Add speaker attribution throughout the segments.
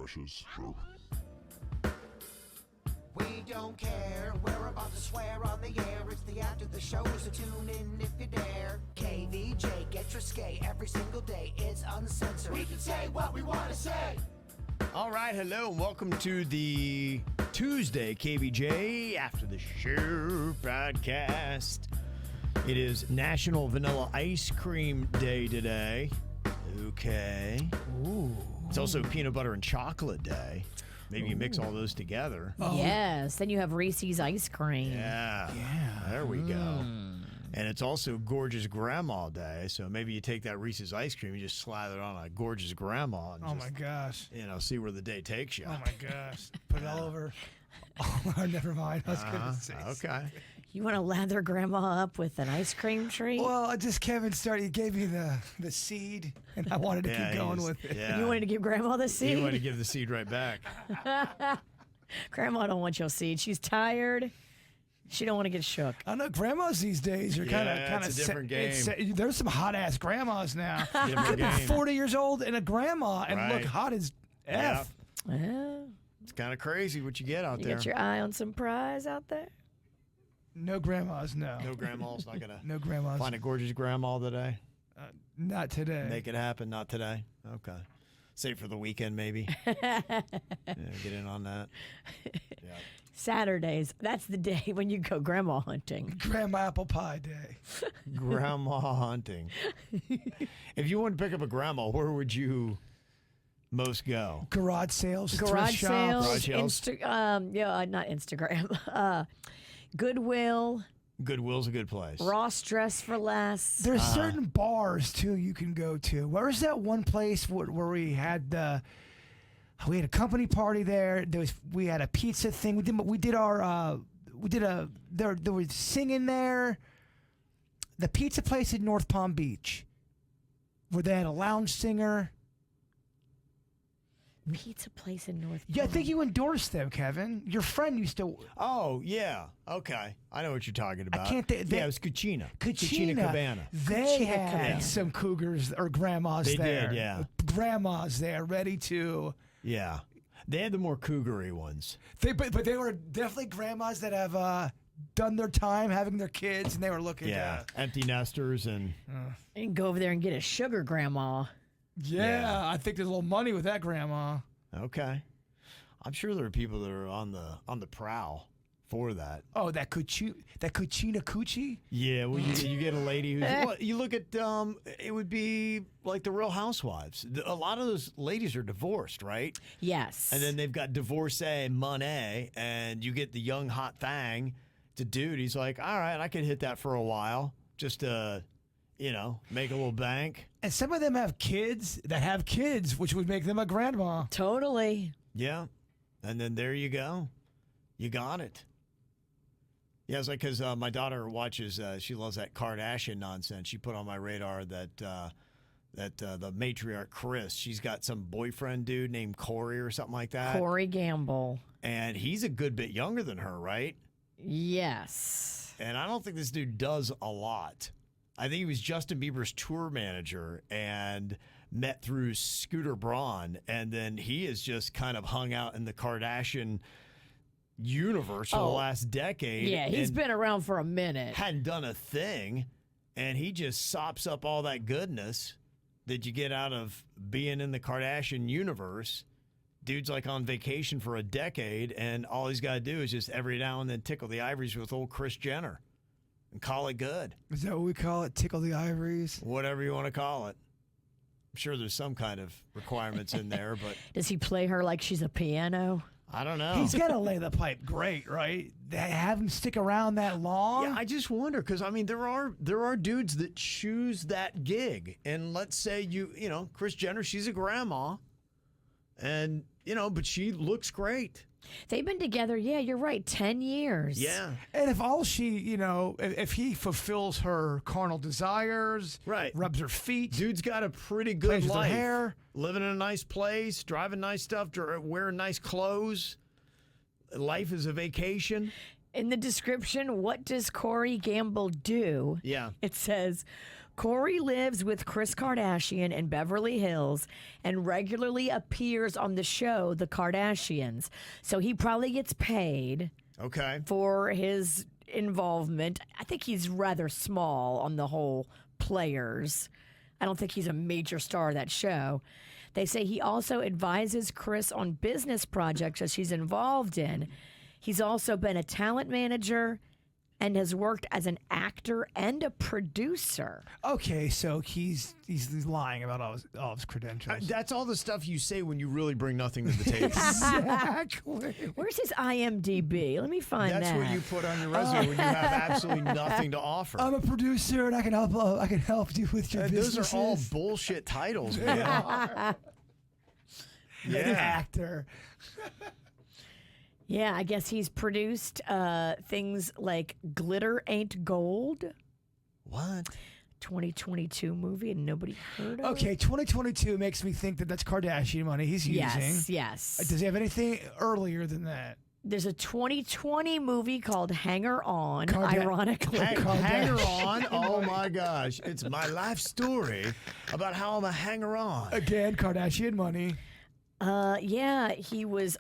Speaker 1: toothbrushes. Joke.
Speaker 2: We don't care, we're about to swear on the air. It's the after the show, so tune in if you dare. KVJ gets risque every single day. It's uncensored. We can say what we want to say.
Speaker 3: All right, hello, and welcome to the Tuesday KVJ After the Show podcast. It is National Vanilla Ice Cream Day today. Okay. Ooh. It's also Peanut Butter and Chocolate Day. Maybe you mix all those together.
Speaker 4: Oh. Yes. Then you have Reese's ice cream.
Speaker 3: Yeah. There we go. And it's also Gorgeous Grandma Day. So maybe you take that Reese's ice cream, you just slather it on a Gorgeous Grandma. And
Speaker 5: my gosh.
Speaker 3: See where the day takes you.
Speaker 5: Oh my gosh. Put it all over. Oh, never mind. I was going to say.
Speaker 3: Okay.
Speaker 4: You want to lather Grandma up with an ice cream treat?
Speaker 5: Well, Kevin gave me the seed, and I wanted to keep going with it.
Speaker 3: Yeah.
Speaker 4: You wanted to give Grandma the seed?
Speaker 3: You wanted to give the seed right back.
Speaker 4: Grandma don't want your seed. She's tired. She don't want to get shook.
Speaker 5: I know grandmas these days are kind of
Speaker 3: it's a different game.
Speaker 5: There's some hot ass grandmas now.
Speaker 3: Different game.
Speaker 5: 40 years old and a grandma and look hot as F.
Speaker 4: Yeah.
Speaker 3: It's kind of crazy what you get out
Speaker 4: You
Speaker 3: there.
Speaker 4: got your eye on some prize out there?
Speaker 5: No grandmas, no.
Speaker 3: No grandma's not gonna.
Speaker 5: No grandmas.
Speaker 3: Find a gorgeous grandma today.
Speaker 5: Not today.
Speaker 3: Make it happen. Not today. Okay. Save for the weekend, maybe. Yeah, get in on that. Yeah.
Speaker 4: Saturdays. That's the day when you go grandma hunting.
Speaker 5: Grandma apple pie day.
Speaker 3: Grandma hunting. If you wanted to pick up a grandma, where would you most go?
Speaker 5: Garage sales.
Speaker 4: Garage
Speaker 5: thrift
Speaker 4: sales.
Speaker 5: shops.
Speaker 4: Not Instagram. Goodwill.
Speaker 3: Goodwill's a good place.
Speaker 4: Ross Dress for Less.
Speaker 5: There's certain bars too you can go to. Where was that one place where we had a company party there? We had a pizza thing. There was singing there. The pizza place in North Palm Beach, where they had a lounge singer.
Speaker 4: Pizza place in North
Speaker 5: Yeah, I
Speaker 4: Palm.
Speaker 5: think you endorsed them, Kevin. Your friend used to.
Speaker 3: Oh, yeah. Okay. I know what you're talking about.
Speaker 5: It
Speaker 3: was Cucina.
Speaker 5: Cucina
Speaker 3: Cabana.
Speaker 5: They
Speaker 4: Cucina
Speaker 5: had
Speaker 4: Cabana.
Speaker 5: some cougars or grandmas
Speaker 3: They
Speaker 5: there.
Speaker 3: did, yeah.
Speaker 5: Grandmas there, ready to.
Speaker 3: Yeah. They had the more cougar-y ones.
Speaker 5: But they were definitely grandmas that have done their time having their kids, and they were looking.
Speaker 3: Empty nesters and.
Speaker 4: You can go over there and get a sugar grandma.
Speaker 5: Yeah, I think there's a little money with that grandma.
Speaker 3: Okay. I'm sure there are people that are on the prowl for that.
Speaker 5: Oh, that Cucina Coochie?
Speaker 3: Yeah, well, you get a lady who's. Well, you look at it would be like the Real Housewives. A lot of those ladies are divorced, right?
Speaker 4: Yes.
Speaker 3: And then they've got divorcee money, and you get the young hot thang. It's a dude. He's like, all right, I could hit that for a while, just to, make a little bank.
Speaker 5: And some of them have kids that have kids, which would make them a grandma.
Speaker 4: Totally.
Speaker 3: Yeah, and then there you go. You got it. Yeah, it's like because my daughter watches. She loves that Kardashian nonsense. She put on my radar that the matriarch Chris, she's got some boyfriend dude named Corey or something like that.
Speaker 4: Corey Gamble.
Speaker 3: And he's a good bit younger than her, right?
Speaker 4: Yes.
Speaker 3: And I don't think this dude does a lot. I think he was Justin Bieber's tour manager and met through Scooter Braun, and then he has just kind of hung out in the Kardashian universe for the last decade.
Speaker 4: Yeah, he's been around for a minute.
Speaker 3: Hadn't done a thing, and he just sops up all that goodness that you get out of being in the Kardashian universe. Dude's like on vacation for a decade, and all he's got to do is just every now and then tickle the ivories with old Kris Jenner and call it good.
Speaker 5: Is that what we call it? Tickle the ivories?
Speaker 3: Whatever you want to call it. I'm sure there's some kind of requirements in there, but
Speaker 4: Does he play her like she's a piano?
Speaker 3: I don't know.
Speaker 5: He's got to lay the pipe great, right? They have him stick around that long?
Speaker 3: Yeah, I just wonder because there are dudes that choose that gig, and let's say Kris Jenner, she's a grandma, and but she looks great.
Speaker 4: They've been together, yeah, you're right, 10 years.
Speaker 3: Yeah.
Speaker 5: And if all she, if he fulfills her carnal desires,
Speaker 3: right,
Speaker 5: rubs her feet,
Speaker 3: dude's got a pretty good
Speaker 5: plays with
Speaker 3: life.
Speaker 5: her hair,
Speaker 3: living in a nice place, driving nice stuff, wearing nice clothes. Life is a vacation.
Speaker 4: In the description, what does Corey Gamble do?
Speaker 3: Yeah.
Speaker 4: It says, Corey lives with Kris Kardashian in Beverly Hills and regularly appears on the show The Kardashians. So he probably gets paid
Speaker 3: Okay.
Speaker 4: for his involvement. I think he's rather small on the whole players. I don't think he's a major star of that show. They say he also advises Kris on business projects that she's involved in. He's also been a talent manager and has worked as an actor and a producer.
Speaker 5: Okay, so he's lying about all his credentials.
Speaker 3: That's all the stuff you say when you really bring nothing to the table.
Speaker 5: Exactly.
Speaker 4: Where's his IMDb? Let me find that.
Speaker 3: That's what you put on your resume when you have absolutely nothing to offer.
Speaker 5: I'm a producer and I can help you with your
Speaker 3: Those
Speaker 5: businesses.
Speaker 3: are all bullshit titles, man.
Speaker 5: An
Speaker 3: Yeah.
Speaker 5: actor.
Speaker 4: Yeah, I guess he's produced things like Glitter Ain't Gold,
Speaker 3: What?
Speaker 4: 2022 movie, and nobody heard of
Speaker 5: Okay, 2022 makes me think that that's Kardashian money he's using.
Speaker 4: Yes, yes.
Speaker 5: Does he have anything earlier than that?
Speaker 4: There's a 2020 movie called Hanger On,
Speaker 5: Karda-
Speaker 4: ironically.
Speaker 3: Hanger on. Oh my gosh. It's my life story about how I'm a hanger on.
Speaker 5: Again, Kardashian money.
Speaker 4: Yeah, he was.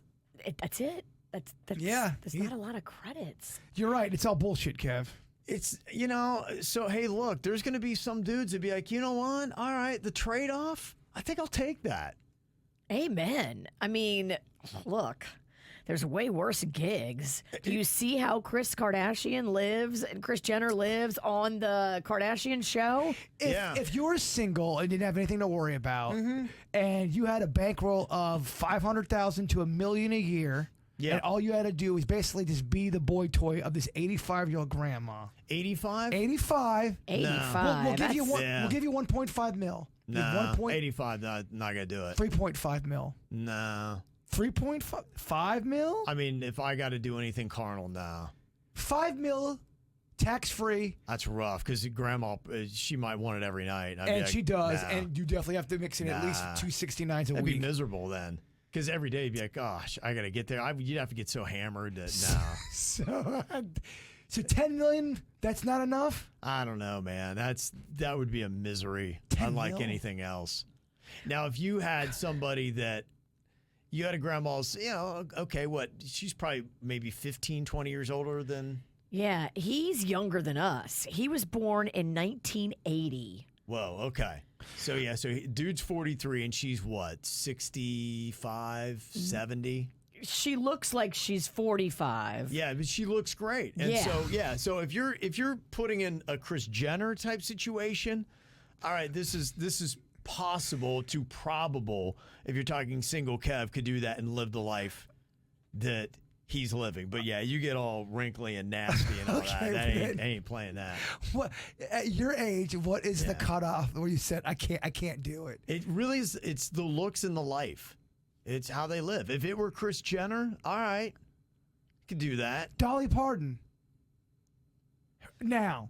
Speaker 4: That's it. That's
Speaker 5: Yeah,
Speaker 4: There's not a lot of credits.
Speaker 5: You're right. It's all bullshit, Kev.
Speaker 3: It's, so hey, look, there's going to be some dudes that be like, you know what? All right, the trade off, I think I'll take that.
Speaker 4: Amen. I mean, look, there's way worse gigs. Do you see how Kris Kardashian lives and Kris Jenner lives on the Kardashian show?
Speaker 5: If you were single and didn't have anything to worry about, and you had a bankroll of $500,000 to $1 million a year,
Speaker 3: Yeah.
Speaker 5: and all you had to do was basically just be the boy toy of this 85-year-old grandma.
Speaker 3: 85?
Speaker 5: 85.
Speaker 4: 85.
Speaker 5: We'll give you
Speaker 4: That's-
Speaker 5: one.
Speaker 3: Yeah.
Speaker 5: We'll give you 1.5 mil. Give
Speaker 3: No,
Speaker 5: 1
Speaker 3: 85, not going to do it.
Speaker 5: 3.5 mil.
Speaker 3: No.
Speaker 5: 3.5 mil.
Speaker 3: I mean, if I got to do anything carnal, no.
Speaker 5: 5 mil, tax free,
Speaker 3: That's rough because grandma, she might want it every night. I'd be
Speaker 5: and
Speaker 3: like,
Speaker 5: she does.
Speaker 3: nah.
Speaker 5: And you definitely have to mix in at least
Speaker 3: Nah.
Speaker 5: 269s a
Speaker 3: That'd be
Speaker 5: week.
Speaker 3: miserable then. Because every day you'd be like, gosh, I got to get there. You'd have to get so hammered that, no.
Speaker 5: So 10 million. That's not enough.
Speaker 3: I don't know, man. That would be a misery,
Speaker 5: 10
Speaker 3: unlike
Speaker 5: mil?
Speaker 3: anything else. Now, if you had somebody that you had a grandma's, okay, what? She's probably maybe 15, 20 years older than.
Speaker 4: Yeah, he's younger than us. He was born in 1980.
Speaker 3: Whoa, okay. So, yeah, dude's 43 and she's what, 65, 70?
Speaker 4: She looks like she's 45.
Speaker 3: Yeah, but she looks great. And
Speaker 4: Yeah.
Speaker 3: so if you're putting in a Kris Jenner type situation, all right, this is possible to probable if you're talking single Kev could do that and live the life that he's living. But yeah, you get all wrinkly and nasty and all
Speaker 5: Okay,
Speaker 3: that.
Speaker 5: man.
Speaker 3: I ain't playing that.
Speaker 5: What at your age? What is the cutoff where you said I can't do it?
Speaker 3: It really is. It's the looks and the life. It's how they live. If it were Kris Jenner, all right, could do that.
Speaker 5: Dolly Parton. Now,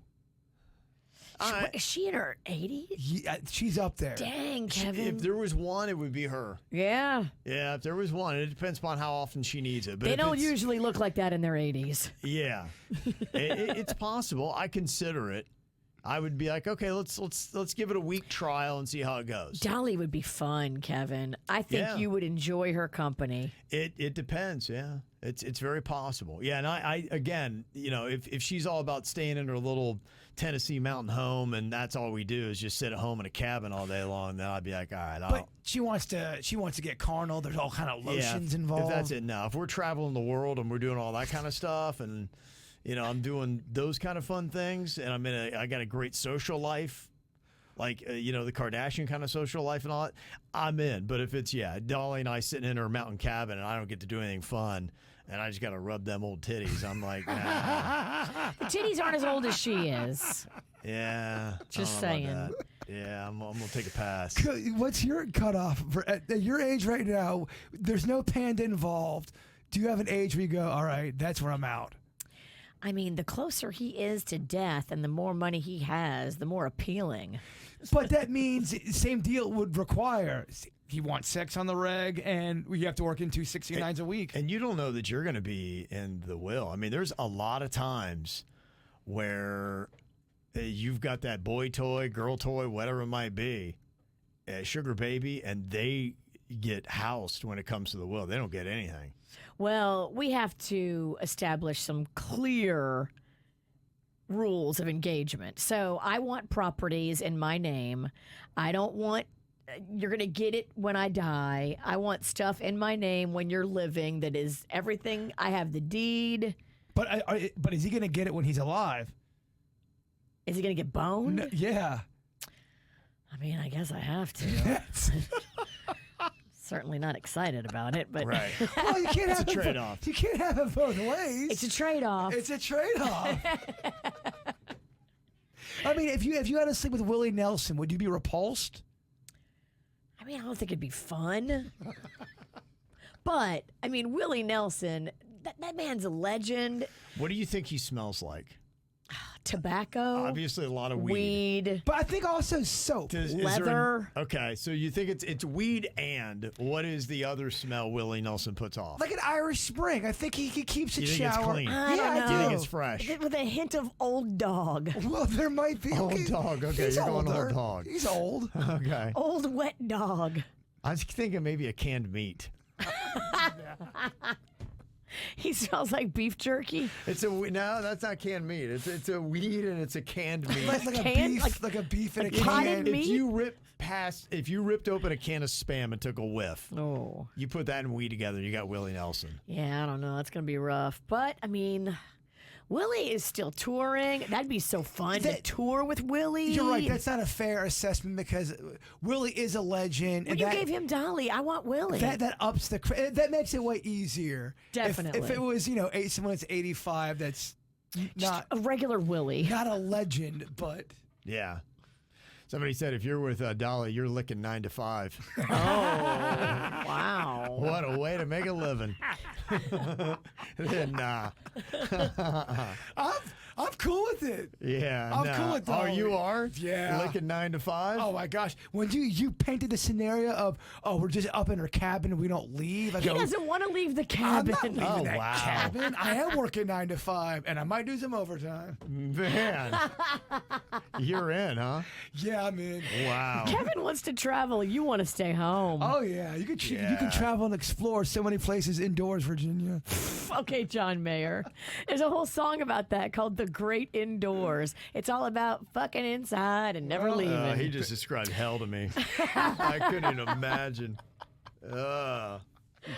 Speaker 3: All right.
Speaker 4: Is she in her 80s?
Speaker 5: yeah, she's up there.
Speaker 4: Dang, Kevin.
Speaker 3: If there was one, it would be her.
Speaker 4: Yeah.
Speaker 3: Yeah, if there was one, it depends upon how often she needs it. But
Speaker 4: They
Speaker 3: if
Speaker 4: don't
Speaker 3: it's-
Speaker 4: usually look like that in their 80s.
Speaker 3: Yeah, it's possible. I consider it. I would be like, okay, let's give it a week trial and see how it goes.
Speaker 4: Dolly would be fun, Kevin. I think
Speaker 3: Yeah.
Speaker 4: you would enjoy her company.
Speaker 3: It depends. Yeah, it's very possible. Yeah, and I again, if she's all about staying in her little Tennessee mountain home and that's all we do is just sit at home in a cabin all day long, then I'd be like, all right,
Speaker 5: But she wants to get carnal. There's all kind of lotions
Speaker 3: yeah,
Speaker 5: involved.
Speaker 3: If that's it, no. If we're traveling the world and we're doing all that kind of stuff and I'm doing those kind of fun things, and I got a great social life, like the Kardashian kind of social life and all that. I'm in. But if it's Dolly and I sitting in her mountain cabin and I don't get to do anything fun, and I just got to rub them old titties, I'm like, nah.
Speaker 4: The titties aren't as old as she is.
Speaker 3: Yeah,
Speaker 4: Just
Speaker 3: I don't know about
Speaker 4: saying.
Speaker 3: that. Yeah, I'm gonna take a pass.
Speaker 5: What's your cutoff at your age right now? There's no panda involved. Do you have an age where you go, all right, that's where I'm out?
Speaker 4: I mean, the closer he is to death and the more money he has, the more appealing.
Speaker 5: But that means same deal would require he wants sex on the reg, and you have to work in 269s a week.
Speaker 3: And you don't know that you're going to be in the will. I mean, there's a lot of times where you've got that boy toy, girl toy, whatever it might be, sugar baby, and they get housed when it comes to the will. They don't get anything.
Speaker 4: Well, we have to establish some clear rules of engagement. So I want properties in my name. I don't want you're going to get it when I die. I want stuff in my name when you're living that is everything. I have the deed.
Speaker 5: But is he going to get it when he's alive?
Speaker 4: Is he going to get boned?
Speaker 5: No, yeah.
Speaker 4: I mean, I guess I have to. Certainly not excited about it, but
Speaker 3: Right.
Speaker 5: Well, you can't have
Speaker 3: It's a trade-off.
Speaker 5: You can't have it both ways.
Speaker 4: it's a trade-off.
Speaker 5: It's a trade-off. I mean, if you had to sleep with Willie Nelson, would you be repulsed?
Speaker 4: I mean, I don't think it'd be fun. But, I mean, Willie Nelson, that man's a legend.
Speaker 3: What do you think he smells like?
Speaker 4: Tobacco.
Speaker 3: Obviously, a lot of weed.
Speaker 5: But I think also soap.
Speaker 3: Is there
Speaker 4: Leather.
Speaker 3: okay, so you think it's weed, and what is the other smell Willie Nelson puts off?
Speaker 5: Like an Irish Spring. I think he keeps it
Speaker 3: You think
Speaker 5: shower.
Speaker 3: it's clean?
Speaker 4: I don't
Speaker 5: Yeah,
Speaker 4: know.
Speaker 3: Do you think it's fresh?
Speaker 4: With a hint of old dog.
Speaker 5: Well, there might be.
Speaker 3: Old
Speaker 5: okay,
Speaker 3: dog. Okay,
Speaker 5: he's
Speaker 3: you're going
Speaker 5: older.
Speaker 3: old dog.
Speaker 5: He's old.
Speaker 3: Okay.
Speaker 4: Old wet dog.
Speaker 3: I was thinking maybe a canned meat.
Speaker 4: He smells like beef jerky.
Speaker 3: No, that's not canned meat. It's a weed and it's a canned meat.
Speaker 5: Like a
Speaker 4: Can-
Speaker 5: beef, like a beef in a
Speaker 4: potted
Speaker 5: can.
Speaker 4: meat?
Speaker 3: If you ripped open a can of Spam and took a whiff,
Speaker 4: Oh.
Speaker 3: you put that and weed together, you got Willie Nelson.
Speaker 4: Yeah, I don't know. That's going to be rough. But, I mean, Willie is still touring. That'd be so fun to tour with Willie.
Speaker 5: You're right. That's not a fair assessment because Willie is a legend.
Speaker 4: When
Speaker 5: and
Speaker 4: you
Speaker 5: that,
Speaker 4: gave him Dolly, I want Willie.
Speaker 5: that ups that makes it way easier.
Speaker 4: Definitely.
Speaker 5: If it was someone that's 85, that's not
Speaker 4: a regular Willie.
Speaker 5: not a legend, but
Speaker 3: Yeah. Somebody said if you're with Dolly, you're licking 9 to 5.
Speaker 4: Oh, wow.
Speaker 3: What a way to make a living. Nah.
Speaker 5: I'm cool with it.
Speaker 3: Yeah.
Speaker 5: I'm
Speaker 3: nah.
Speaker 5: cool with
Speaker 3: Oh,
Speaker 5: Dolly.
Speaker 3: you are?
Speaker 5: Yeah.
Speaker 3: Licking 9 to 5?
Speaker 5: Oh my gosh! When you painted the scenario of we're just up in her cabin and we don't leave. I
Speaker 4: He
Speaker 5: go,
Speaker 4: doesn't want to leave the
Speaker 5: I'm
Speaker 4: cabin.
Speaker 5: not leaving
Speaker 3: Oh,
Speaker 5: that
Speaker 3: wow.
Speaker 5: cabin. I am working 9 to 5, and I might do some overtime.
Speaker 3: Man. You're in, huh?
Speaker 5: Yeah, I'm in.
Speaker 3: Wow.
Speaker 4: Kevin wants to travel. You want to stay home.
Speaker 5: Oh yeah, you can
Speaker 3: Yeah.
Speaker 5: travel and explore so many places indoors, Virginia.
Speaker 4: Okay, John Mayer. There's a whole song about that called The Great Indoors. It's all about fucking inside and never leaving.
Speaker 3: He just described hell to me. I couldn't even imagine. You're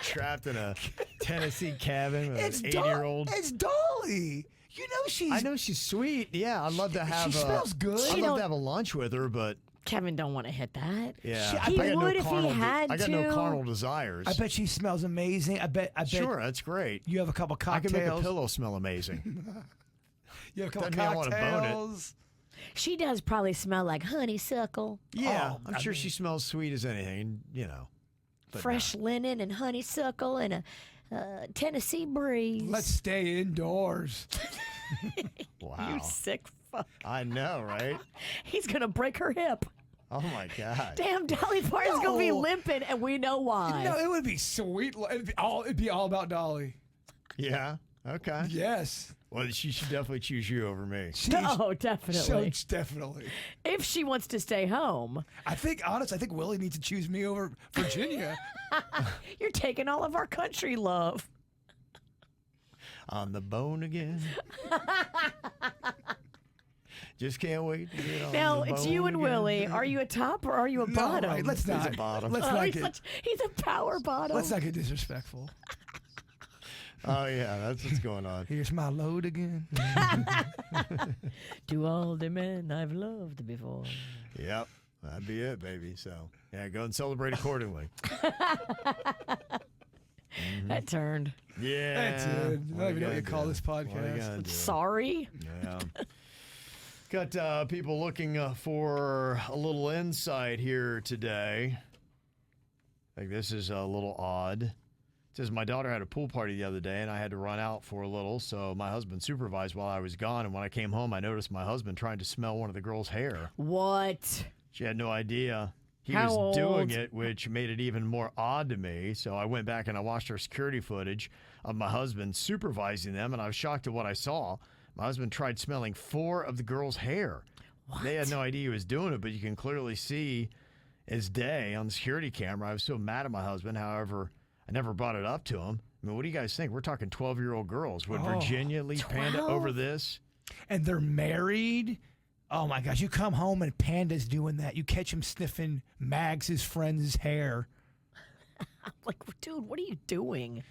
Speaker 3: trapped in a Tennessee cabin with an 80-year-old.
Speaker 5: It's Dolly. You know she's.
Speaker 3: I know she's sweet. Yeah, I'd love to have.
Speaker 5: She smells good.
Speaker 3: I'd
Speaker 4: She
Speaker 3: love
Speaker 4: don't-
Speaker 3: to have a lunch with her, but
Speaker 4: Kevin don't want to hit that.
Speaker 3: yeah,
Speaker 4: He
Speaker 3: I got
Speaker 4: would if he
Speaker 3: carnal
Speaker 4: had
Speaker 3: I got no
Speaker 4: to.
Speaker 3: carnal desires.
Speaker 5: I bet she smells amazing. I bet.
Speaker 3: Sure, that's great.
Speaker 5: You have a couple
Speaker 3: I
Speaker 5: cocktails.
Speaker 3: can make a pillow smell amazing.
Speaker 5: You have a couple
Speaker 3: Doesn't mean I wanna bone it.
Speaker 5: cocktails.
Speaker 4: She does probably smell like honeysuckle,
Speaker 3: Yeah,
Speaker 5: Oh,
Speaker 3: I'm
Speaker 5: I
Speaker 3: sure
Speaker 5: mean-
Speaker 3: she smells sweet as anything. But
Speaker 4: fresh linen and honeysuckle and a Tennessee breeze.
Speaker 5: Let's stay indoors.
Speaker 3: Wow,
Speaker 4: You sick fuck.
Speaker 3: I know, right?
Speaker 4: He's going to break her hip.
Speaker 3: Oh my God.
Speaker 4: Damn, Dolly Parton's going to be
Speaker 5: No.
Speaker 4: limping, and we know why.
Speaker 5: No, it would be sweet. It'd be all about Dolly.
Speaker 3: Yeah. Okay.
Speaker 5: Yes.
Speaker 3: Well, she should definitely choose you over me.
Speaker 4: Oh, definitely.
Speaker 5: Definitely.
Speaker 4: If she wants to stay home,
Speaker 5: I think Willie needs to choose me over Virginia.
Speaker 4: you're taking all of our country love.
Speaker 3: On the bone again. Just can't wait to get on
Speaker 4: Now,
Speaker 3: the
Speaker 4: it's
Speaker 3: bone
Speaker 4: you and
Speaker 3: again.
Speaker 4: Willie. Are you a top or are you a
Speaker 5: No,
Speaker 4: bottom?
Speaker 5: right, let's
Speaker 3: He's a
Speaker 5: not.
Speaker 3: bottom.
Speaker 5: Let's
Speaker 4: Oh,
Speaker 5: not
Speaker 4: he's a power bottom.
Speaker 5: Let's not get disrespectful.
Speaker 3: Oh yeah, that's what's going on.
Speaker 5: Here's my load again.
Speaker 4: To all the men I've loved before.
Speaker 3: Yep, that'd be it, baby. So yeah, go and celebrate accordingly.
Speaker 4: That turned.
Speaker 3: Yeah,
Speaker 5: That's it. I don't even know what you
Speaker 3: gotta
Speaker 5: call
Speaker 3: do?
Speaker 5: this
Speaker 3: What you
Speaker 5: podcast.
Speaker 3: gotta do?
Speaker 4: Sorry.
Speaker 3: Yeah. Got people looking for a little insight here today. I think this is a little odd. It says, my daughter had a pool party the other day, and I had to run out for a little, so my husband supervised while I was gone, and when I came home, I noticed my husband trying to smell one of the girls' hair.
Speaker 4: What?
Speaker 3: She had no idea he
Speaker 4: How
Speaker 3: was doing
Speaker 4: old?
Speaker 3: it, which made it even more odd to me. So I went back and I watched our security footage of my husband supervising them, and I was shocked at what I saw. My husband tried smelling 4 of the girls' hair.
Speaker 4: What?
Speaker 3: They had no idea he was doing it, but you can clearly see his day on the security camera. I was so mad at my husband. However, I never brought it up to him. I mean, what do you guys think? We're talking 12-year-old girls. Would Virginia leave Panda
Speaker 4: 12?
Speaker 3: over this?
Speaker 5: And they're married. Oh my gosh! You come home and Panda's doing that. You catch him sniffing Mags' friend's hair.
Speaker 4: I'm like, dude, what are you doing?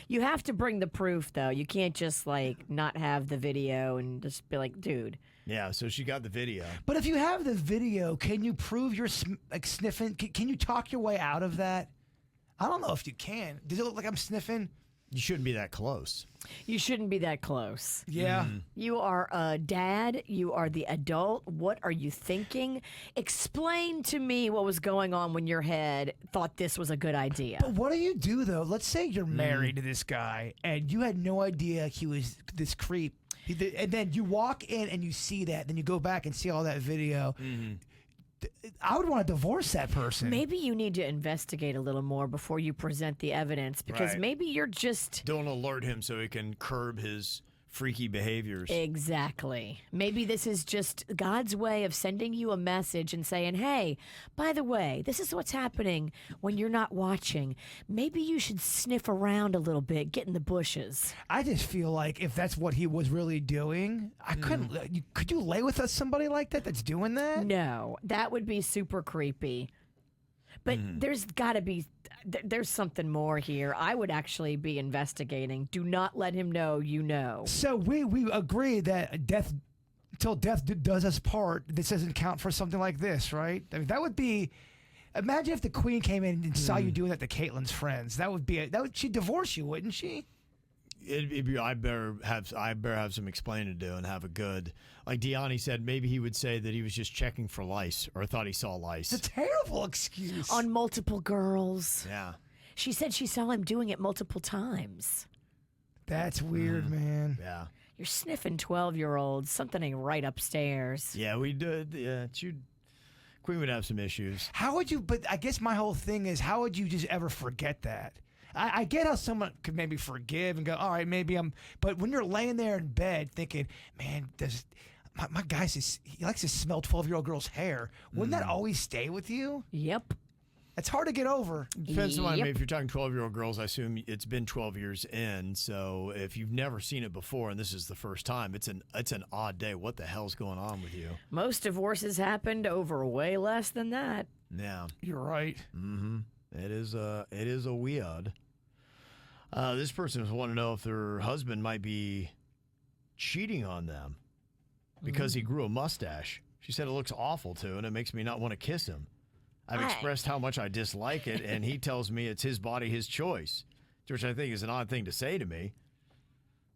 Speaker 4: You have to bring the proof, though. You can't just like not have the video and just be like, dude.
Speaker 3: Yeah, so she got the video.
Speaker 5: But if you have the video, can you prove you're like sniffing? Can you talk your way out of that? I don't know if you can. Does it look like I'm sniffing?
Speaker 3: You shouldn't be that close.
Speaker 4: You shouldn't be that close.
Speaker 5: Yeah.
Speaker 4: You are a dad. You are the adult. What are you thinking? Explain to me what was going on when your head thought this was a good idea.
Speaker 5: But what do you do, though? Let's say you're married to this guy and you had no idea he was this creep. And then you walk in and you see that. Then you go back and see all that video. I would want to divorce that person.
Speaker 4: Maybe you need to investigate a little more before you present the evidence because
Speaker 3: Right.
Speaker 4: maybe you're just...
Speaker 3: Don't alert him so he can curb his freaky behaviors.
Speaker 4: Exactly. Maybe this is just God's way of sending you a message and saying, hey, by the way, this is what's happening when you're not watching. Maybe you should sniff around a little bit, get in the bushes.
Speaker 5: I just feel like if that's what he was really doing, I couldn't. Could you lay with somebody like that that's doing that?
Speaker 4: No, that would be super creepy. But there's got to be, there's something more here. I would actually be investigating. Do not let him know you know.
Speaker 5: So we agree that death till death does us part. This doesn't count for something like this, right? I mean, that would be. Imagine if the Queen came in and saw you doing that to Caitlyn's friends. That would be. She'd divorce you, wouldn't she?
Speaker 3: It'd be, I better have some explaining to do and have a good, like Deani said, maybe he would say that he was just checking for lice or thought he saw lice.
Speaker 5: It's a terrible excuse.
Speaker 4: On multiple girls.
Speaker 3: Yeah.
Speaker 4: She said she saw him doing it multiple times.
Speaker 5: That's weird, man.
Speaker 3: Yeah.
Speaker 4: You're sniffing 12-year-olds. Something ain't right upstairs.
Speaker 3: Yeah, we did. Yeah, Queen would have some issues.
Speaker 5: How would you? But I guess my whole thing is, how would you just ever forget that? I get how someone could maybe forgive and go, all right, maybe I'm. But when you're laying there in bed thinking, man, my guy says he likes to smell 12-year-old girls' hair. Wouldn't that always stay with you?
Speaker 4: Yep.
Speaker 5: It's hard to get over.
Speaker 3: Depends on, I mean,
Speaker 4: Yep.
Speaker 3: if you're talking 12-year-old girls, I assume it's been 12 years in. So if you've never seen it before and this is the first time, it's an odd day. What the hell's going on with you?
Speaker 4: Most divorces happened over way less than that.
Speaker 3: Yeah.
Speaker 5: You're right.
Speaker 3: It is a weird. This person was wanting to know if their husband might be cheating on them because he grew a mustache. She said it looks awful too, and it makes me not want to kiss him. I've expressed how much I dislike it, and he tells me it's his body, his choice, which I think is an odd thing to say to me.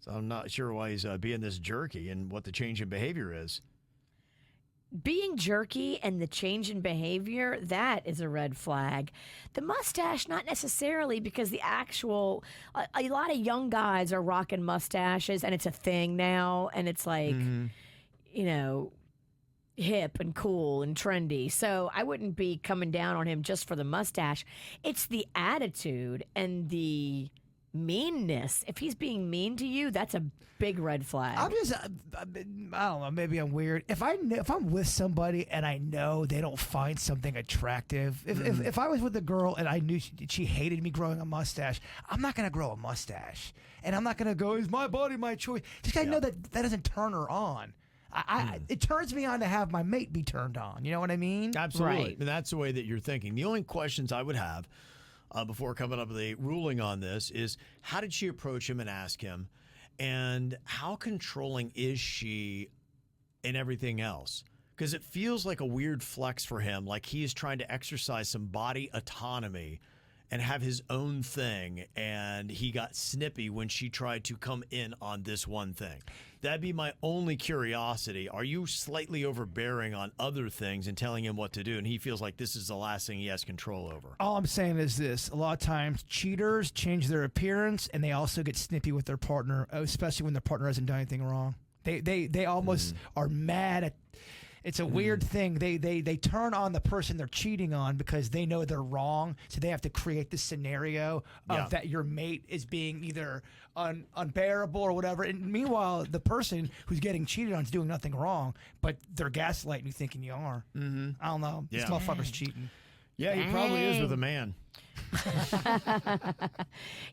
Speaker 3: So I'm not sure why he's being this jerky and what the change in behavior is.
Speaker 4: Being jerky and the change in behavior, that is a red flag. The mustache, not necessarily, because the actual, a lot of young guys are rocking mustaches, and it's a thing now, and it's like, you know, hip and cool and trendy. So I wouldn't be coming down on him just for the mustache. It's the attitude and the meanness. If he's being mean to you, that's a big red flag.
Speaker 5: I don't know. Maybe I'm weird. If I'm with somebody and I know they don't find something attractive, if I was with a girl and I knew she hated me growing a mustache, I'm not gonna grow a mustache, and I'm not gonna go, "Is my body my choice?" Just gotta know that doesn't turn her on. It turns me on to have my mate be turned on. You know what I mean?
Speaker 3: Absolutely.
Speaker 4: Right.
Speaker 3: And that's the way that you're thinking. The only questions I would have before coming up with a ruling on this is, how did she approach him and ask him? And how controlling is she in everything else? Because it feels like a weird flex for him, like he is trying to exercise some body autonomy and have his own thing, and he got snippy when she tried to come in on this one thing. That'd be my only curiosity. Are you slightly overbearing on other things and telling him what to do, and he feels like this is the last thing he has control over?
Speaker 5: All I'm saying is this: a lot of times, cheaters change their appearance, and they also get snippy with their partner, especially when their partner hasn't done anything wrong. They almost are mad at. It's a weird thing. They turn on the person they're cheating on because they know they're wrong, so they have to create this scenario of that your mate is being either unbearable or whatever. And meanwhile, the person who's getting cheated on is doing nothing wrong, but they're gaslighting you thinking you are. I don't know. This motherfucker's cheating.
Speaker 3: Yeah, he probably is with a man.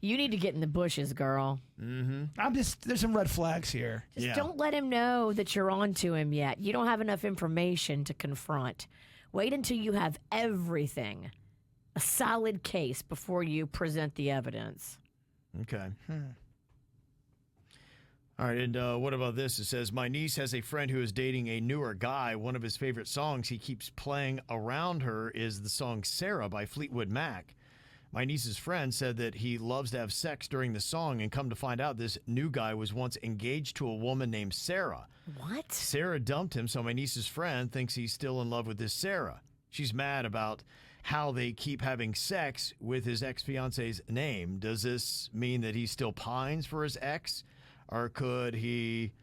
Speaker 4: You need to get in the bushes, girl.
Speaker 5: There's some red flags here.
Speaker 4: Just don't let him know that you're on to him yet. You don't have enough information to confront. Wait until you have everything, a solid case, before you present the evidence.
Speaker 3: Okay. All right, and what about this? It says, my niece has a friend who is dating a newer guy. One of his favorite songs he keeps playing around her is the song Sarah by Fleetwood Mac. My niece's friend said that he loves to have sex during the song, and come to find out, this new guy was once engaged to a woman named Sarah.
Speaker 4: What?
Speaker 3: Sarah dumped him, so my niece's friend thinks he's still in love with this Sarah. She's mad about how they keep having sex with his ex-fiance's name. Does this mean that he still pines for his ex? Or could he,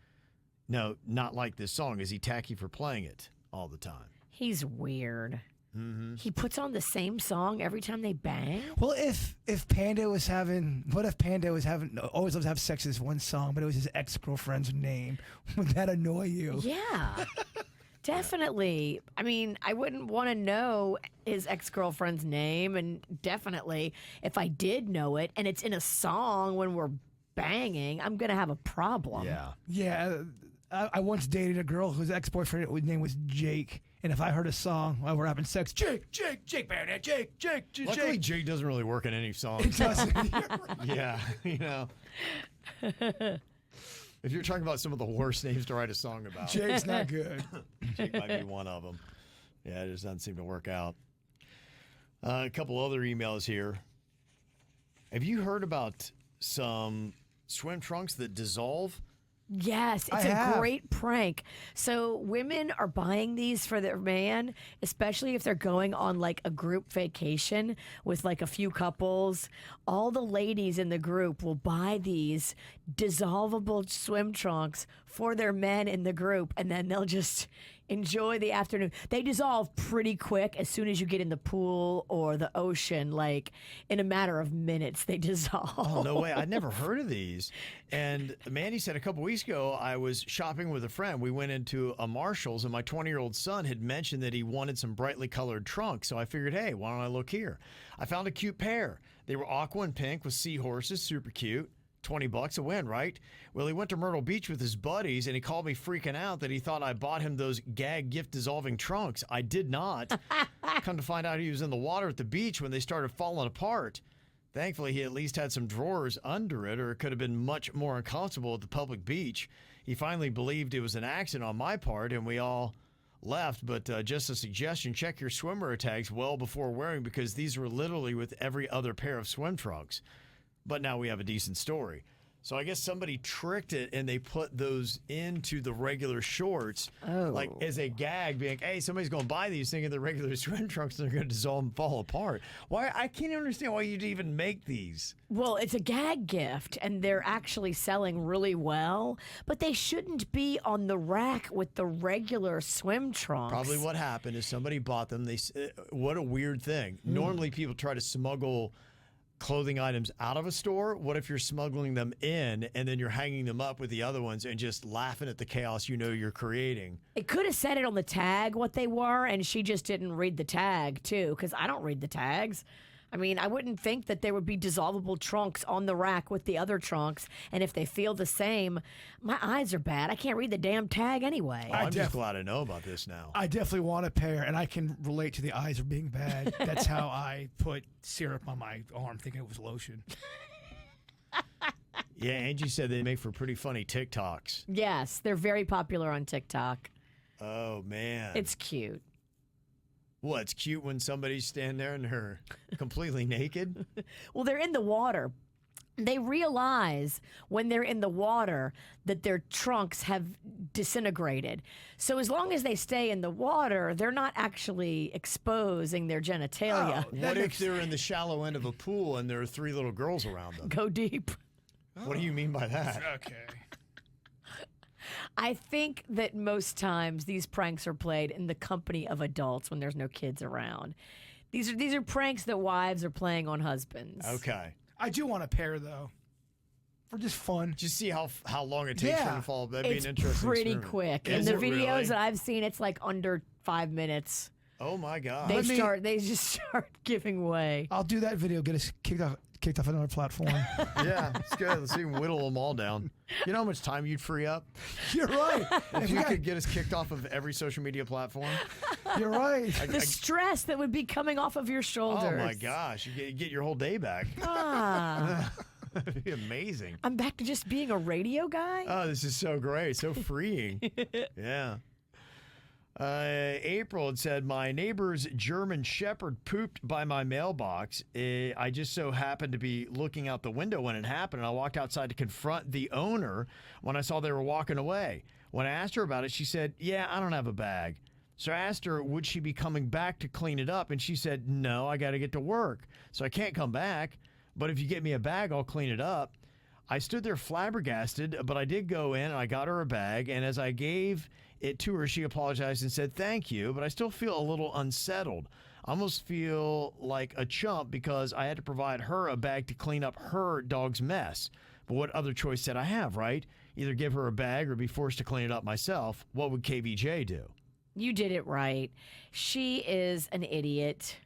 Speaker 3: not like this song? Is he tacky for playing it all the time?
Speaker 4: He's weird. He puts on the same song every time they bang?
Speaker 5: Well, if Panda was having, always loves to have sex with this one song, but it was his ex-girlfriend's name, would that annoy you?
Speaker 4: Yeah. Definitely. I mean, I wouldn't want to know his ex-girlfriend's name, and definitely if I did know it and it's in a song when we're banging, I'm going to have a problem.
Speaker 5: Yeah. I once dated a girl whose ex-boyfriend's name was Jake, and if I heard a song while we're having sex, Jake, Baronet, Jake.
Speaker 3: Luckily, Jake doesn't really work in any song.
Speaker 5: It doesn't.
Speaker 3: Yeah, If you're talking about some of the worst names to write a song about,
Speaker 5: Jake's not good.
Speaker 3: Jake might be one of them. Yeah, it just doesn't seem to work out. A couple other emails here. Have you heard about some swim trunks that dissolve?
Speaker 4: Yes, it's a great prank. So women are buying these for their man, especially if they're going on like a group vacation with like a few couples. All the ladies in the group will buy these dissolvable swim trunks for their men in the group, and then they'll just enjoy the afternoon. They dissolve pretty quick as soon as you get in the pool or the ocean. Like in a matter of minutes, they dissolve.
Speaker 3: Oh, no way. I'd never heard of these. And Mandy said a couple weeks ago, I was shopping with a friend. We went into a Marshall's, and my 20-year-old son had mentioned that he wanted some brightly colored trunks. So I figured, hey, why don't I look here? I found a cute pair. They were aqua and pink with seahorses, super cute. $20 a win, right? Well, he went to Myrtle Beach with his buddies, and he called me freaking out that he thought I bought him those gag gift dissolving trunks. I did not. Come to find out, he was in the water at the beach when they started falling apart. Thankfully, he at least had some drawers under it, or it could have been much more uncomfortable at the public beach. He finally believed it was an accident on my part, and we all left. But just a suggestion, check your swimwear tags well before wearing, because these were literally with every other pair of swim trunks. But now we have a decent story. So I guess somebody tricked it, and they put those into the regular shorts, like as a gag, being like, hey, somebody's going to buy these thinking they're regular swim trunks, and they're going to dissolve and fall apart. Why? I can't understand why you'd even make these.
Speaker 4: Well, it's a gag gift, and they're actually selling really well, but they shouldn't be on the rack with the regular swim trunks.
Speaker 3: Probably what happened is somebody bought them. What a weird thing. Normally people try to smuggle clothing items out of a store. What if you're smuggling them in, and then you're hanging them up with the other ones and just laughing at the chaos you're creating?
Speaker 4: It could have said it on the tag what they were, and she just didn't read the tag too, because I don't read the tags. I mean, I wouldn't think that there would be dissolvable trunks on the rack with the other trunks, and if they feel the same, my eyes are bad. I can't read the damn tag anyway.
Speaker 3: I'm just glad I know about this now.
Speaker 5: I definitely want a pair, and I can relate to the eyes are being bad. That's how I put syrup on my arm thinking it was lotion.
Speaker 3: Yeah, Angie said they make for pretty funny TikToks.
Speaker 4: Yes, they're very popular on TikTok.
Speaker 3: Oh, man.
Speaker 4: It's cute.
Speaker 3: Well, it's cute when somebody's standing there and they're completely naked.
Speaker 4: Well, they're in the water. They realize when they're in the water that their trunks have disintegrated. So as long as they stay in the water, they're not actually exposing their genitalia.
Speaker 3: What if they're in the shallow end of a pool and there are 3 little girls around them?
Speaker 4: Go deep.
Speaker 3: What do you mean by that?
Speaker 5: Okay.
Speaker 4: I think that most times these pranks are played in the company of adults when there's no kids around. These are pranks that wives are playing on husbands.
Speaker 3: Okay.
Speaker 5: I do want a pair though, for just fun.
Speaker 3: Just see how long it takes for them to fall. That'd be
Speaker 4: It's
Speaker 3: an interesting
Speaker 4: pretty
Speaker 3: experiment.
Speaker 4: quick.
Speaker 3: Is
Speaker 4: In the
Speaker 3: it
Speaker 4: videos
Speaker 3: really?
Speaker 4: that I've seen, it's like under 5 minutes.
Speaker 3: Oh my God.
Speaker 4: They just start giving way.
Speaker 5: I'll do that video. Get us kicked off another platform.
Speaker 3: Yeah, it's good. Let's see him whittle them all down. You know how much time you'd free up
Speaker 5: You're right.
Speaker 3: if you could get us kicked off of every social media platform?
Speaker 5: You're right.
Speaker 4: The stress that would be coming off of your shoulders.
Speaker 3: Oh my gosh, you get your whole day back.
Speaker 4: Ah,
Speaker 3: That'd be amazing.
Speaker 4: I'm back to just being a radio guy.
Speaker 3: Oh, this is so great, so freeing. Yeah. April had said, my neighbor's German Shepherd pooped by my mailbox. I just so happened to be looking out the window when it happened, and I walked outside to confront the owner when I saw they were walking away. When I asked her about it, she said, yeah, I don't have a bag. So I asked her, would she be coming back to clean it up? And she said, no, I got to get to work, so I can't come back. But if you get me a bag, I'll clean it up. I stood there flabbergasted, but I did go in and I got her a bag. And as I gave it to her, she apologized and said, thank you. But I still feel a little unsettled. I almost feel like a chump because I had to provide her a bag to clean up her dog's mess. But what other choice did I have, right? Either give her a bag or be forced to clean it up myself. What would KVJ do?
Speaker 4: You did it right. She is an idiot.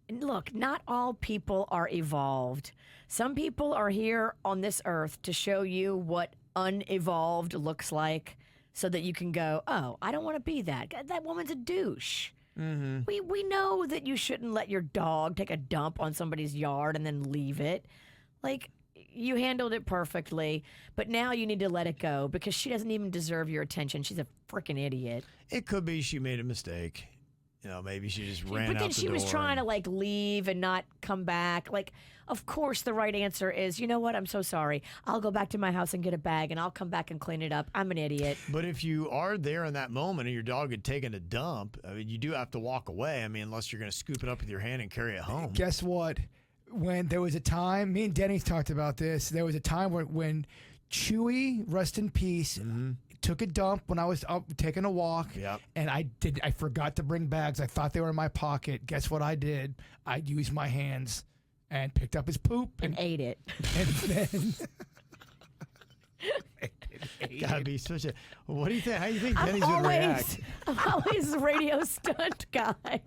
Speaker 4: And look, not all people are evolved. Some people are here on this earth to show you what unevolved looks like so that you can go, oh, I don't want to be that. That woman's a douche. Mm-hmm. We know that you shouldn't let your dog take a dump on somebody's yard and then leave it. Like, you handled it perfectly, but now you need to let it go because she doesn't even deserve your attention. She's a freaking idiot.
Speaker 3: It could be she made a mistake. You know, maybe she just ran out the door.
Speaker 4: But then she was trying to, like, leave and not come back. Like, of course the right answer is, you know what, I'm so sorry. I'll go back to my house and get a bag, and I'll come back and clean it up. I'm an idiot.
Speaker 3: But if you are there in that moment and your dog had taken a dump, I mean, you do have to walk away. I mean, unless you're going to scoop it up with your hand and carry it home.
Speaker 5: Guess what? When there was a time, me and Denny talked about this. There was a time when Chewy, rest in peace, took a dump when I was up taking a walk.
Speaker 3: Yep.
Speaker 5: And I forgot to bring bags. I thought they were in my pocket. Guess what I did? I used my hands and picked up his poop
Speaker 4: And ate it.
Speaker 5: and then
Speaker 3: Gotta be such a. What do you think? How do you think Denny's would react?
Speaker 4: I'm always a radio stunt guy.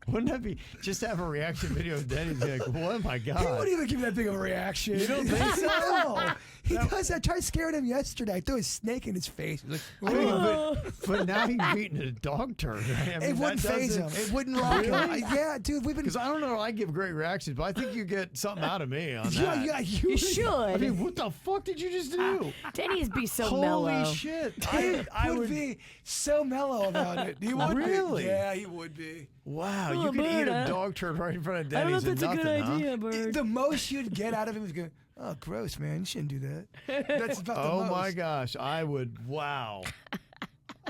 Speaker 3: Wouldn't that be just have a reaction video of Denny's like, oh my
Speaker 5: he
Speaker 3: God?
Speaker 5: wouldn't even give that thing a reaction.
Speaker 3: You don't think so?
Speaker 5: No. He does. I tried scaring him yesterday. I threw a snake in his face. He was like,
Speaker 3: I mean, but now he's beating a dog turd. Right? I mean,
Speaker 5: it wouldn't phase him. It wouldn't rock him.
Speaker 3: Really?
Speaker 5: Yeah, dude, we've been.
Speaker 3: Because I don't know, I give great reactions, but I think you get something out of me on that.
Speaker 5: Yeah,
Speaker 4: You should.
Speaker 3: I mean, what the fuck did you just do?
Speaker 4: Denny's be so
Speaker 3: Holy
Speaker 4: mellow.
Speaker 3: shit!
Speaker 5: He
Speaker 3: I
Speaker 5: would be so mellow about it. He would
Speaker 3: Really?
Speaker 5: be. Yeah, he would be.
Speaker 3: Wow,
Speaker 4: Oh,
Speaker 3: you could
Speaker 4: Bird,
Speaker 3: eat a dog turd right in front of
Speaker 4: I don't know
Speaker 3: Denny's
Speaker 4: if that's
Speaker 3: and
Speaker 4: a
Speaker 3: nothing,
Speaker 4: good idea,
Speaker 3: huh?
Speaker 4: Bird.
Speaker 5: The most you'd get out of him is going, oh, gross, man. You shouldn't do that. That's about the
Speaker 3: Oh
Speaker 5: most.
Speaker 3: my gosh, I would. Wow.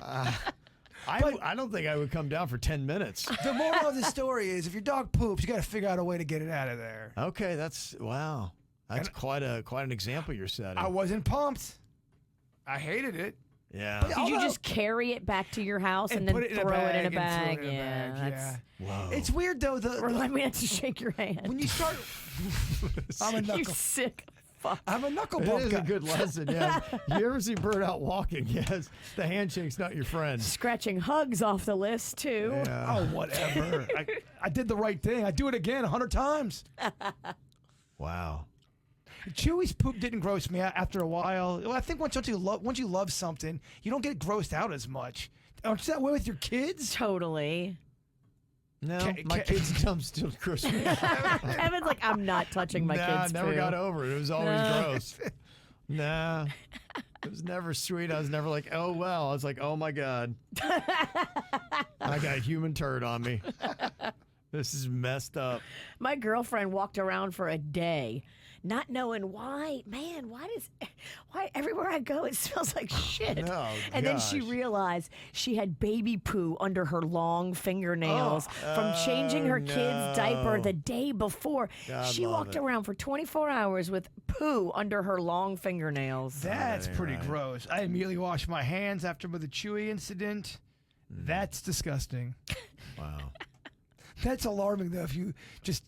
Speaker 3: I don't think I would come down for 10 minutes.
Speaker 5: The moral of the story is if your dog poops, you got to figure out a way to get it out of there.
Speaker 3: Okay, that's wow. That's quite an example you're setting.
Speaker 5: I wasn't pumped. I hated it.
Speaker 3: Yeah.
Speaker 5: But-
Speaker 4: Did you
Speaker 5: Although-
Speaker 4: just carry it back to your house and then
Speaker 5: put it in a
Speaker 4: throw
Speaker 5: bag
Speaker 4: it in a
Speaker 5: and throw
Speaker 4: bag?
Speaker 5: it in a
Speaker 4: Yeah,
Speaker 5: bag,
Speaker 4: that's.
Speaker 3: Whoa.
Speaker 5: It's weird though.
Speaker 4: Remind me not to shake your hand.
Speaker 5: When you start, I'm a
Speaker 4: You
Speaker 5: knuckle.
Speaker 4: sick fuck.
Speaker 5: I'm a knuckle
Speaker 3: It
Speaker 5: bump
Speaker 3: is
Speaker 5: guy.
Speaker 3: a good lesson. Yeah. You ever see Bird out walking? Yes. The handshake's not your friend.
Speaker 4: Scratching hugs off the list too.
Speaker 3: Yeah.
Speaker 5: Oh, whatever. I did the right thing. I do it again 100 times.
Speaker 3: Wow.
Speaker 5: Chewy's poop didn't gross me out after a while. Well, I think once you love something, you don't get grossed out as much. Aren't you that way with your kids?
Speaker 4: Totally.
Speaker 3: No,
Speaker 5: Ca-
Speaker 3: my
Speaker 5: ca-
Speaker 3: kids' dumb still gross me out.
Speaker 4: Kevin's like, I'm not touching my
Speaker 3: Nah,
Speaker 4: kids'
Speaker 3: never
Speaker 4: poo.
Speaker 3: got over it. It was always
Speaker 4: No.
Speaker 3: gross. Nah. It was never sweet. I was never like, oh, well. I was like, oh, my God. I got human turd on me. This is messed up.
Speaker 4: My girlfriend walked around for a day not knowing why. Man, why everywhere I go it smells like shit?
Speaker 3: Oh,
Speaker 4: and then she
Speaker 3: gosh.
Speaker 4: realized she had baby poo under her long fingernails from changing her kid's diaper the day before.
Speaker 3: God
Speaker 4: She
Speaker 3: love
Speaker 4: walked
Speaker 3: it.
Speaker 4: around for 24 hours with poo under her long fingernails.
Speaker 5: That's
Speaker 3: ain't
Speaker 5: pretty
Speaker 3: right.
Speaker 5: gross. I immediately washed my hands after the Chewy incident. That's disgusting.
Speaker 3: Wow.
Speaker 5: That's alarming, though, if you just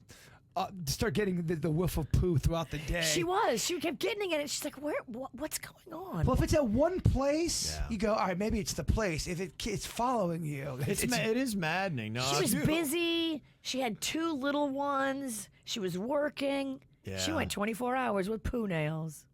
Speaker 5: start getting the whiff of poo throughout the day.
Speaker 4: She kept getting it, and she's like, what's going on?
Speaker 5: Well, if it's at one place,
Speaker 3: Yeah.
Speaker 5: you go, all right, maybe it's the place. If it's following you,
Speaker 3: It is maddening. No,
Speaker 4: She was
Speaker 3: I-
Speaker 4: busy. She had 2 little ones. She was working. She
Speaker 3: Yeah.
Speaker 4: went 24 hours with poo nails.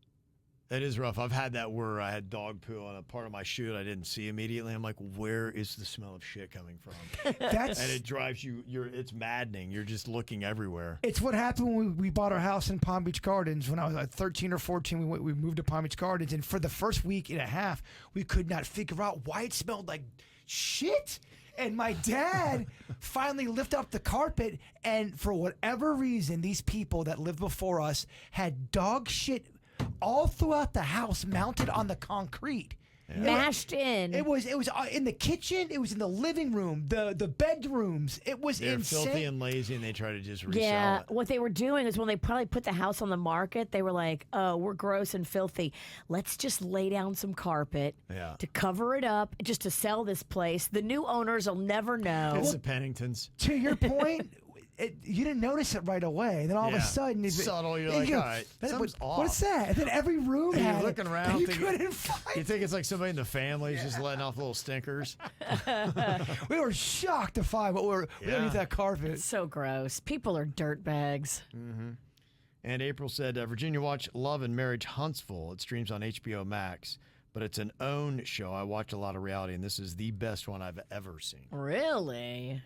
Speaker 3: It is rough. I've had that where I had dog poo on a part of my shoe that I didn't see immediately. I'm like, where is the smell of shit coming from?
Speaker 5: that's
Speaker 3: And it drives you. It's maddening. You're just looking everywhere.
Speaker 5: it's what happened when we bought our house in Palm Beach Gardens. When I was like 13 or 14, we moved to Palm Beach Gardens, and for the first week and a half, we could not figure out why it smelled like shit. And my dad finally lifted up the carpet, and for whatever reason, these people that lived before us had dog shit all throughout the house, mounted on the concrete.
Speaker 4: Mashed in.
Speaker 5: It was in the kitchen. It was in the living room, the bedrooms. It was
Speaker 3: They're
Speaker 5: insane.
Speaker 3: filthy and lazy, and they try to just resell
Speaker 4: Yeah,
Speaker 3: it.
Speaker 4: what they were doing is when they probably put the house on the market, they were like, oh, we're gross and filthy. Let's just lay down some carpet
Speaker 3: Yeah.
Speaker 4: to cover it up, just to sell this place. The new owners will never know.
Speaker 3: It's the Penningtons.
Speaker 5: To your point, you didn't notice it right away. Then all of a
Speaker 3: Yeah.
Speaker 5: sudden,
Speaker 3: Subtle, you're
Speaker 5: you
Speaker 3: like,
Speaker 5: go,
Speaker 3: all right, something's
Speaker 5: what is
Speaker 3: off."
Speaker 5: that? And then every room
Speaker 3: And you're
Speaker 5: had
Speaker 3: looking
Speaker 5: it,
Speaker 3: around
Speaker 5: and you
Speaker 3: thinking-
Speaker 5: couldn't find
Speaker 3: You think it's like somebody in the family is just letting off little stinkers?
Speaker 5: We were shocked to find what were underneath that carpet.
Speaker 4: So gross. People are dirt bags.
Speaker 3: And April said, Virginia, watch Love and Marriage Huntsville. It streams on HBO Max, but it's an own show. I watch a lot of reality, and this is the best one I've ever seen.
Speaker 4: Really?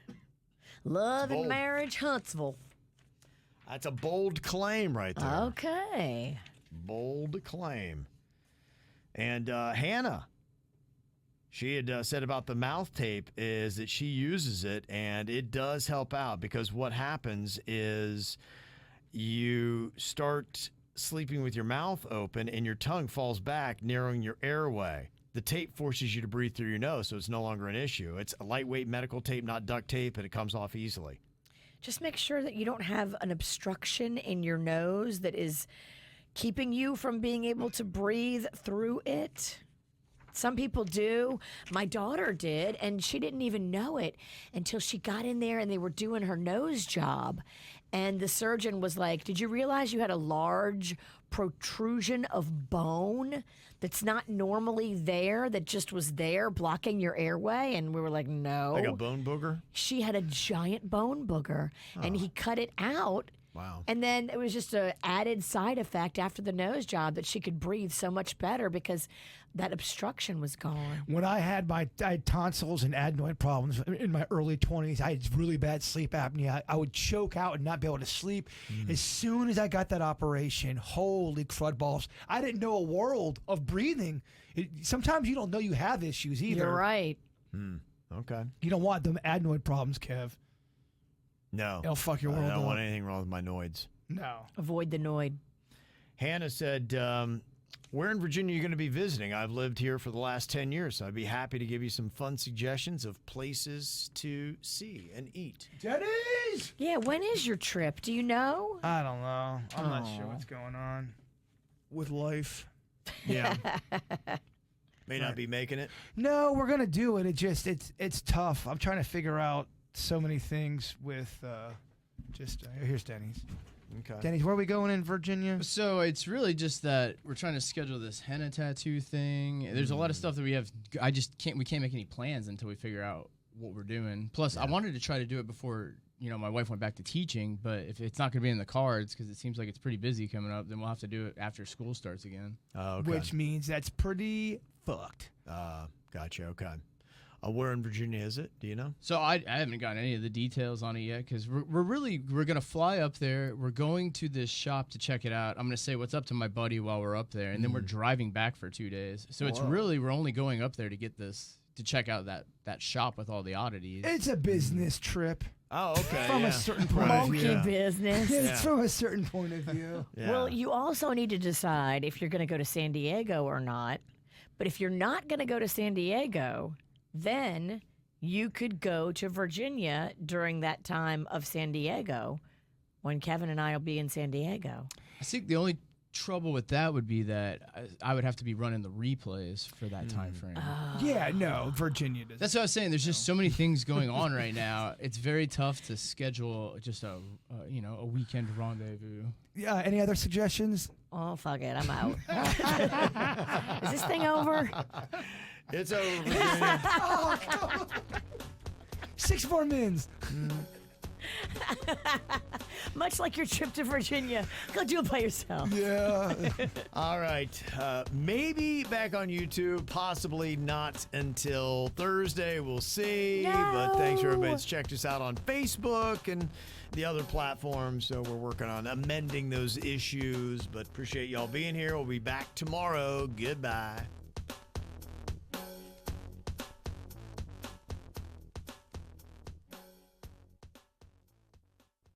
Speaker 4: Love and
Speaker 3: bold.
Speaker 4: Marriage Huntsville.
Speaker 3: That's a bold claim right there.
Speaker 4: Okay.
Speaker 3: Bold claim. And Hannah, she had said about the mouth tape is that she uses it, and it does help out because what happens is you start sleeping with your mouth open and your tongue falls back, narrowing your airway. The tape forces you to breathe through your nose, so it's no longer an issue. It's a lightweight medical tape, not duct tape, and it comes off easily.
Speaker 4: Just make sure that you don't have an obstruction in your nose that is keeping you from being able to breathe through it. Some people do. My daughter did, and she didn't even know it until she got in there and they were doing her nose job. And the surgeon was like, did you realize you had a large protrusion of bone that's not normally there, that just was there blocking your airway? And we were like, no.
Speaker 3: Like a bone booger?
Speaker 4: She had a giant bone booger, and he cut it out.
Speaker 3: Wow.
Speaker 4: And then it was just an added side effect after the nose job that she could breathe so much better because that obstruction was gone.
Speaker 5: When I had tonsils and adenoid problems in my early 20s, I had really bad sleep apnea. I would choke out and not be able to sleep. As soon as I got that operation, holy crud balls, I didn't know a world of breathing. Sometimes you don't know you have issues either.
Speaker 4: You're right.
Speaker 3: Okay.
Speaker 5: You don't want them adenoid problems, Kev.
Speaker 3: No.
Speaker 5: It'll fuck your world
Speaker 3: I don't
Speaker 5: up.
Speaker 3: want anything wrong with my noids.
Speaker 5: No.
Speaker 4: Avoid the noid.
Speaker 3: Hannah said, where in Virginia are you going to be visiting? I've lived here for the last 10 years, so I'd be happy to give you some fun suggestions of places to see and eat.
Speaker 5: Denny's!
Speaker 4: Yeah, when is your trip? Do you know?
Speaker 5: I don't know. I'm not sure what's going on with life.
Speaker 3: Yeah. May not be making it.
Speaker 5: No, we're gonna do it. It's tough. I'm trying to figure out so many things with here's Denny's.
Speaker 3: Okay.
Speaker 5: Denny's, where are we going in Virginia?
Speaker 1: So it's really just that we're trying to schedule this henna tattoo thing. There's a lot of stuff that we have. We can't make any plans until we figure out what we're doing. Plus, I wanted to try to do it before, my wife went back to teaching, but if it's not going to be in the cards because it seems like it's pretty busy coming up, then we'll have to do it after school starts again.
Speaker 3: Oh, okay.
Speaker 5: Which means that's pretty fucked.
Speaker 3: Gotcha. Okay. Where in Virginia is it? Do you know?
Speaker 1: So I haven't gotten any of the details on it yet because we're going to fly up there. We're going to this shop to check it out. I'm going to say what's up to my buddy while we're up there, and then we're driving back for 2 days. So it's really, we're only going up there to get this, to check out that shop with all the oddities.
Speaker 5: It's a business trip.
Speaker 3: Oh, okay.
Speaker 5: From
Speaker 3: yeah.
Speaker 5: a certain point of
Speaker 4: Monkey
Speaker 5: view.
Speaker 4: business.
Speaker 5: It's from a certain point of view.
Speaker 3: Yeah.
Speaker 4: Well, you also need to decide if you're going to go to San Diego or not. But if you're not going to go to San Diego, then you could go to Virginia during that time of San Diego when Kevin and I will be in San Diego.
Speaker 1: I think the only trouble with that would be that I would have to be running the replays for that time frame.
Speaker 5: Yeah, no, Virginia does.
Speaker 1: That's what I was saying. There's just so many things going on right now. It's very tough to schedule just a weekend rendezvous.
Speaker 5: Yeah, any other suggestions?
Speaker 4: Oh, fuck it. I'm out. Is this thing over?
Speaker 3: It's over, Virginia.
Speaker 5: 6 more mins.
Speaker 4: Much like your trip to Virginia. Go do it by yourself.
Speaker 5: Yeah.
Speaker 3: All right. Maybe back on YouTube. Possibly not until Thursday. We'll see. But thanks for everybody that's checked us out on Facebook and the other platforms. So we're working on amending those issues. But appreciate y'all being here. We'll be back tomorrow. Goodbye.